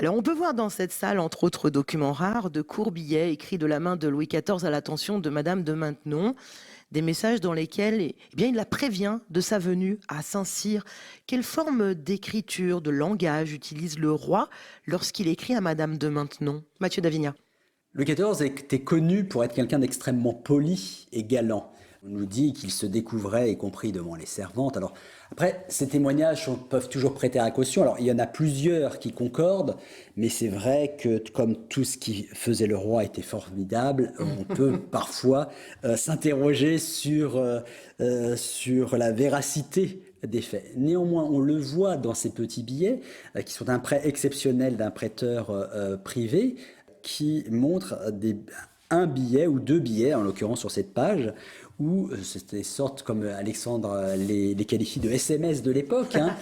Alors, on peut voir dans cette salle, entre autres documents rares, de courts billets écrits de la main de Louis XIV à l'attention de Madame de Maintenon, des messages dans lesquels il la prévient de sa venue à Saint-Cyr. Quelle forme d'écriture, de langage utilise le roi lorsqu'il écrit à Madame de Maintenon? Mathieu Davigna. Louis XIV était connu pour être quelqu'un d'extrêmement poli et galant. On nous dit qu'il se découvrait, y compris devant les servantes. Alors, après, ces témoignages peuvent toujours prêter à caution. Alors, il y en a plusieurs qui concordent, mais c'est vrai que, comme tout ce qui faisait le roi était formidable, on peut parfois s'interroger sur la véracité des faits. Néanmoins, on le voit dans ces petits billets, qui sont un prêt exceptionnel d'un prêteur privé, qui montre un billet ou deux billets, en l'occurrence sur cette page, où c'est des sortes, comme Alexandre les qualifie, de SMS de l'époque, hein,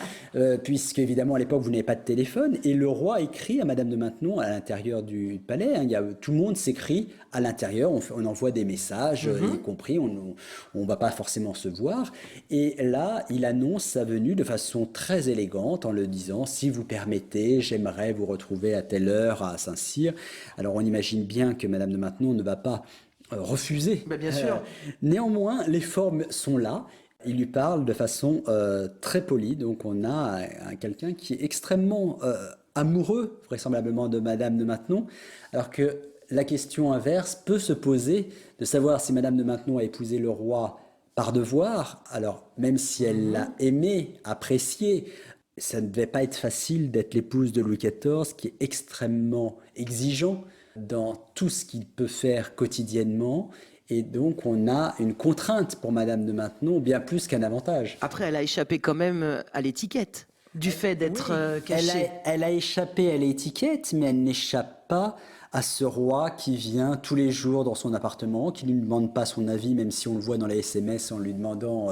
puisque évidemment à l'époque vous n'avez pas de téléphone, et le roi écrit à Madame de Maintenon à l'intérieur du palais, hein, tout le monde s'écrit à l'intérieur, on envoie des messages, y compris, on ne va pas forcément se voir, et là il annonce sa venue de façon très élégante en le disant: si vous permettez, j'aimerais vous retrouver à telle heure à Saint-Cyr. Alors on imagine bien que Madame de Maintenon ne va pas refuser. Bien sûr. Néanmoins, les formes sont là. Il lui parle de façon très polie. Donc on a quelqu'un qui est extrêmement amoureux, vraisemblablement, de Madame de Maintenon, alors que la question inverse peut se poser de savoir si Madame de Maintenon a épousé le roi par devoir. Alors, même si elle l'a aimé, apprécié, ça ne devait pas être facile d'être l'épouse de Louis XIV, qui est extrêmement exigeant dans tout ce qu'il peut faire quotidiennement. Et donc, on a une contrainte pour Madame de Maintenon, bien plus qu'un avantage. Après, elle a échappé quand même à l'étiquette du fait d'être cachée. Elle a échappé à l'étiquette, mais elle n'échappe pas à ce roi qui vient tous les jours dans son appartement, qui ne lui demande pas son avis, même si on le voit dans les SMS en lui demandant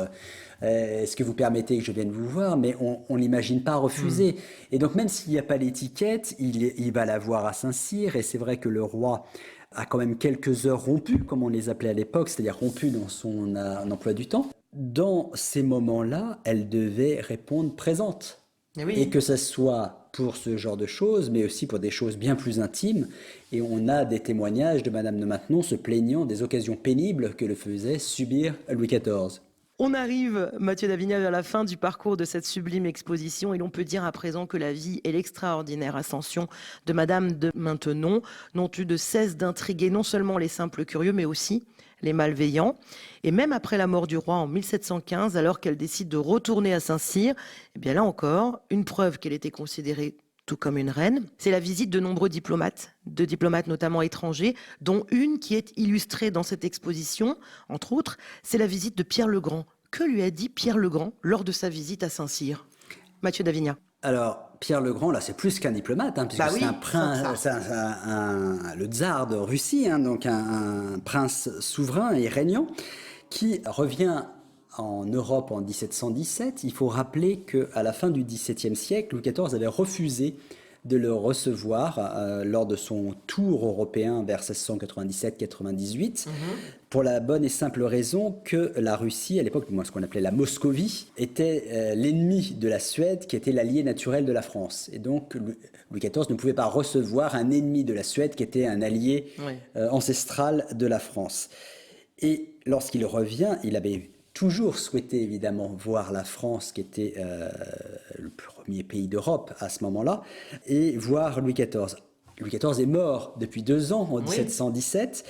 est-ce que vous permettez que je vienne vous voir, mais on l'imagine pas refuser. Et donc même s'il n'y a pas l'étiquette, il va la voir à Saint-Cyr, et c'est vrai que le roi a quand même quelques heures rompues, comme on les appelait à l'époque, c'est-à-dire rompues dans son emploi du temps. Dans ces moments-là, elle devait répondre présente. Eh oui. Et que ce soit pour ce genre de choses, mais aussi pour des choses bien plus intimes. Et on a des témoignages de Madame de Maintenon se plaignant des occasions pénibles que le faisait subir Louis XIV. On arrive, Mathieu Davigna, vers la fin du parcours de cette sublime exposition, et l'on peut dire à présent que la vie et l'extraordinaire ascension de Madame de Maintenon n'ont eu de cesse d'intriguer non seulement les simples curieux, mais aussi les malveillants. Et même après la mort du roi en 1715, alors qu'elle décide de retourner à Saint-Cyr, eh bien là encore, une preuve qu'elle était considérée tout comme une reine, c'est la visite de nombreux diplomates, de diplomates notamment étrangers, dont une qui est illustrée dans cette exposition, entre autres, c'est la visite de Pierre le Grand. Que lui a dit Pierre le Grand lors de sa visite à Saint-Cyr? Mathieu Davigna. Alors, Pierre le Grand, là, c'est plus qu'un diplomate, hein, puisque c'est un prince, le tsar de Russie, hein, donc un prince souverain et régnant, qui revient en Europe en 1717. Il faut rappeler qu'à la fin du XVIIe siècle, Louis XIV avait refusé de le recevoir lors de son tour européen vers 1697-98, pour la bonne et simple raison que la Russie, à l'époque, ce qu'on appelait la Moscovie, était l'ennemi de la Suède, qui était l'allié naturel de la France. Et donc, Louis XIV ne pouvait pas recevoir un ennemi de la Suède, qui était un allié ancestral de la France. Et lorsqu'il revient, il avait toujours souhaité évidemment voir la France, qui était le premier pays d'Europe à ce moment-là, et voir Louis XIV. Louis XIV est mort depuis 2 ans, en 1717,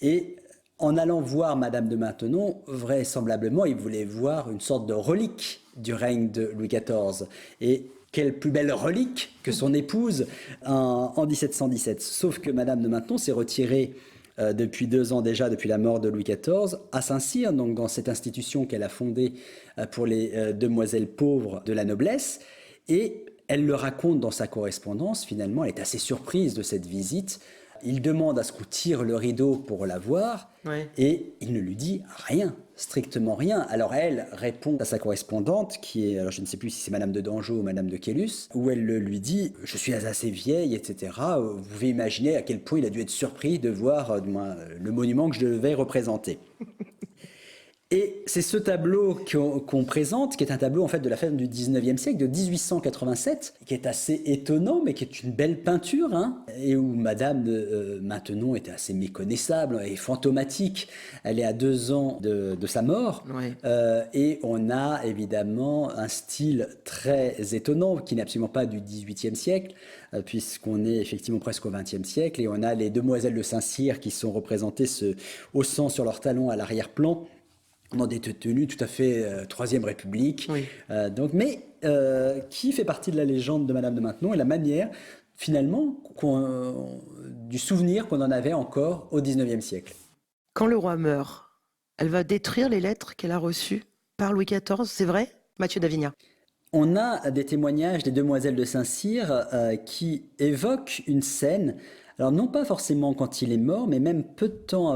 et en allant voir Madame de Maintenon, vraisemblablement, il voulait voir une sorte de relique du règne de Louis XIV. Et quelle plus belle relique que son épouse en 1717. Sauf que Madame de Maintenon s'est retirée depuis 2 ans déjà, depuis la mort de Louis XIV, à Saint-Cyr, donc dans cette institution qu'elle a fondée pour les demoiselles pauvres de la noblesse. Et elle le raconte dans sa correspondance, finalement, elle est assez surprise de cette visite. Il demande à ce qu'on tire le rideau pour la voir, et il ne lui dit rien, strictement rien. Alors elle répond à sa correspondante, qui est, alors je ne sais plus si c'est Madame de Dangeau ou Madame de Caylus, où elle lui dit « je suis assez vieille, etc. » Vous pouvez imaginer à quel point il a dû être surpris de voir le monument que je devais représenter. Et c'est ce tableau qu'on présente, qui est un tableau en fait de la fin du 19e siècle, de 1887, qui est assez étonnant, mais qui est une belle peinture, hein, et où Madame de Maintenon était assez méconnaissable et fantomatique. Elle est à 2 ans de sa mort, Ouais. Et on a évidemment un style très étonnant, qui n'est absolument pas du 18e siècle, puisqu'on est effectivement presque au 20e siècle, et on a les demoiselles de Saint-Cyr qui sont représentées se haussant sur leurs talons à l'arrière-plan, dans des tenues tout à fait Troisième République, Oui. mais qui fait partie de la légende de Madame de Maintenon et la manière finalement du souvenir qu'on en avait encore au XIXe siècle. Quand le roi meurt, elle va détruire les lettres qu'elle a reçues par Louis XIV, c'est vrai, Mathieu d'Avignat? On a des témoignages des demoiselles de Saint-Cyr qui évoquent une scène, alors non pas forcément quand il est mort, mais même peu de temps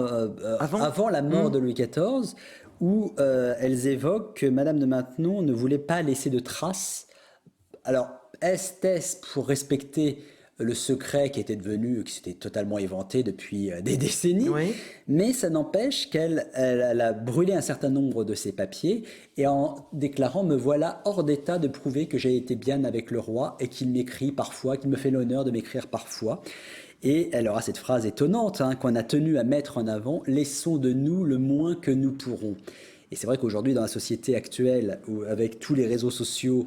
avant la mort de Louis XIV, où elles évoquent que Madame de Maintenon ne voulait pas laisser de traces. Alors, est-ce pour respecter le secret qui s'était totalement éventé depuis des décennies, Oui. mais ça n'empêche qu'elle a brûlé un certain nombre de ses papiers, et en déclarant « Me voilà hors d'état de prouver que j'ai été bien avec le roi et qu'il m'écrit parfois, qu'il me fait l'honneur de m'écrire parfois ». Et elle aura cette phrase étonnante qu'on a tenu à mettre en avant « Laissons de nous le moins que nous pourrons ». Et c'est vrai qu'aujourd'hui, dans la société actuelle, avec tous les réseaux sociaux,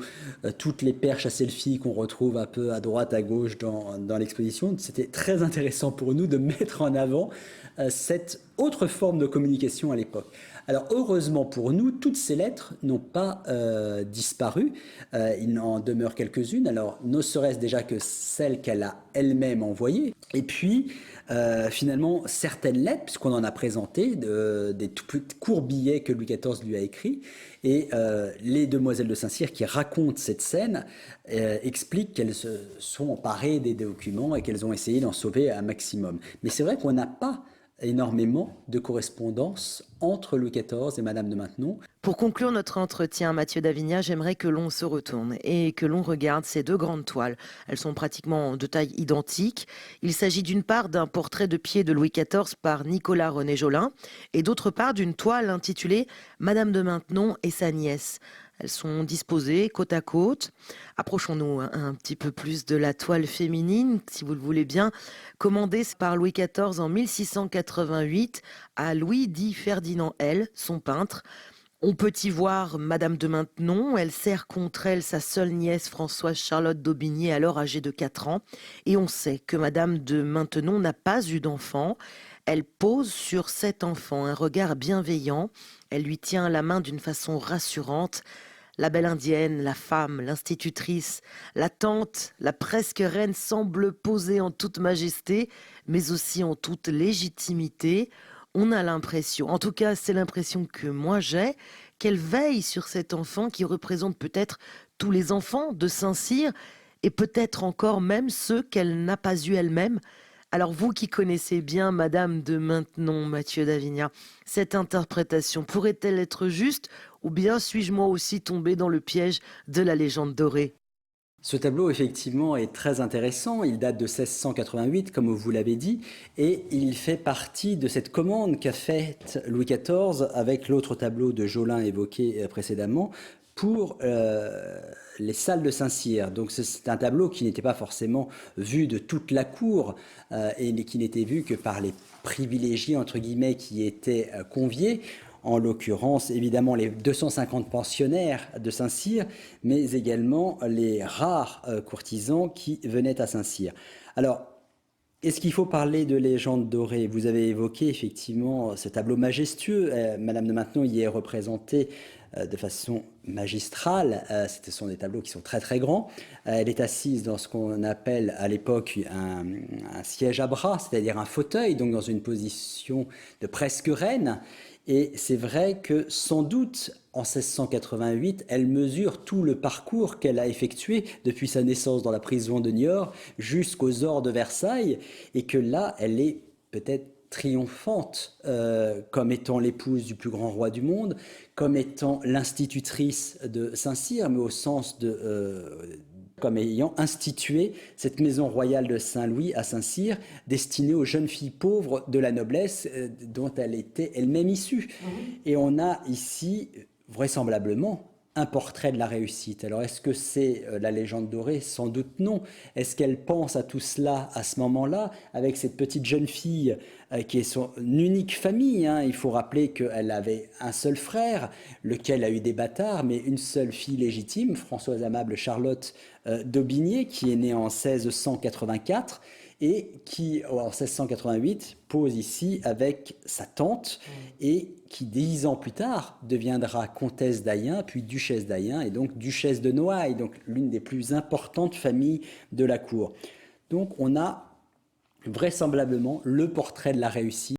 toutes les perches à selfie qu'on retrouve un peu à droite, à gauche dans l'exposition, c'était très intéressant pour nous de mettre en avant cette autre forme de communication à l'époque. Alors heureusement pour nous, toutes ces lettres n'ont pas disparu. Il en demeure quelques-unes. Alors ne serait-ce déjà que celles qu'elle a elle-même envoyées. Et puis finalement certaines lettres, puisqu'on en a présenté, des tout plus courts billets que Louis XIV lui a écrits. Et les demoiselles de Saint-Cyr qui racontent cette scène expliquent qu'elles se sont emparées des documents et qu'elles ont essayé d'en sauver un maximum. Mais c'est vrai qu'on n'a pas énormément de correspondance entre Louis XIV et Madame de Maintenon. Pour conclure notre entretien, Mathieu d'Avignat, j'aimerais que l'on se retourne et que l'on regarde ces 2 grandes toiles. Elles sont pratiquement de taille identique. Il s'agit d'une part d'un portrait de pied de Louis XIV par Nicolas René Jolin et d'autre part d'une toile intitulée Madame de Maintenon et sa nièce. Elles sont disposées côte à côte. Approchons-nous un petit peu plus de la toile féminine, si vous le voulez bien, commandée par Louis XIV en 1688 à Louis dit Ferdinand L, son peintre. On peut y voir Madame de Maintenon, elle serre contre elle sa seule nièce Françoise Charlotte d'Aubigné, alors âgée de 4 ans. Et on sait que Madame de Maintenon n'a pas eu d'enfant. Elle pose sur cet enfant un regard bienveillant. Elle lui tient la main d'une façon rassurante. La belle indienne, la femme, l'institutrice, la tante, la presque reine semble poser en toute majesté, mais aussi en toute légitimité. On a l'impression, en tout cas c'est l'impression que moi j'ai, qu'elle veille sur cet enfant qui représente peut-être tous les enfants de Saint-Cyr et peut-être encore même ceux qu'elle n'a pas eus elle-même. Alors vous qui connaissez bien Madame de Maintenon, Mathieu d'Avignat, cette interprétation pourrait-elle être juste ou bien suis-je moi aussi tombé dans le piège de la légende dorée ? Ce tableau, effectivement, est très intéressant. Il date de 1688, comme vous l'avez dit, et il fait partie de cette commande qu'a faite Louis XIV avec l'autre tableau de Jolin évoqué précédemment pour les salles de Saint-Cyr. Donc c'est un tableau qui n'était pas forcément vu de toute la cour et qui n'était vu que par les privilégiés, entre guillemets, qui étaient conviés. En l'occurrence, évidemment, les 250 pensionnaires de Saint-Cyr, mais également les rares courtisans qui venaient à Saint-Cyr. Alors, est-ce qu'il faut parler de légende dorée ? Vous avez évoqué effectivement ce tableau majestueux. Madame de Maintenon y est représentée de façon magistrale. Ce sont des tableaux qui sont très très grands. Elle est assise dans ce qu'on appelle à l'époque un siège à bras, c'est-à-dire un fauteuil, donc dans une position de presque reine. Et c'est vrai que sans doute en 1688, elle mesure tout le parcours qu'elle a effectué depuis sa naissance dans la prison de Niort jusqu'aux ors de Versailles, et que là, elle est peut-être triomphante comme étant l'épouse du plus grand roi du monde, comme étant l'institutrice de Saint-Cyr, mais au sens de comme ayant institué cette maison royale de Saint-Louis à Saint-Cyr, destinée aux jeunes filles pauvres de la noblesse dont elle était elle-même issue. Et on a ici, vraisemblablement, un portrait de la réussite. Alors, est-ce que c'est la légende dorée? Sans doute non. Est-ce qu'elle pense à tout cela à ce moment-là, avec cette petite jeune fille qui est son unique famille, hein? Il faut rappeler qu'elle avait un seul frère, lequel a eu des bâtards, mais une seule fille légitime, Françoise Amable Charlotte d'Aubigné, qui est née en 1684, et qui, en 1688, pose ici avec sa tante, et qui, 10 ans plus tard, deviendra comtesse d'Ayen, puis duchesse d'Ayen, et donc duchesse de Noailles, donc l'une des plus importantes familles de la cour. Donc on a vraisemblablement le portrait de la réussite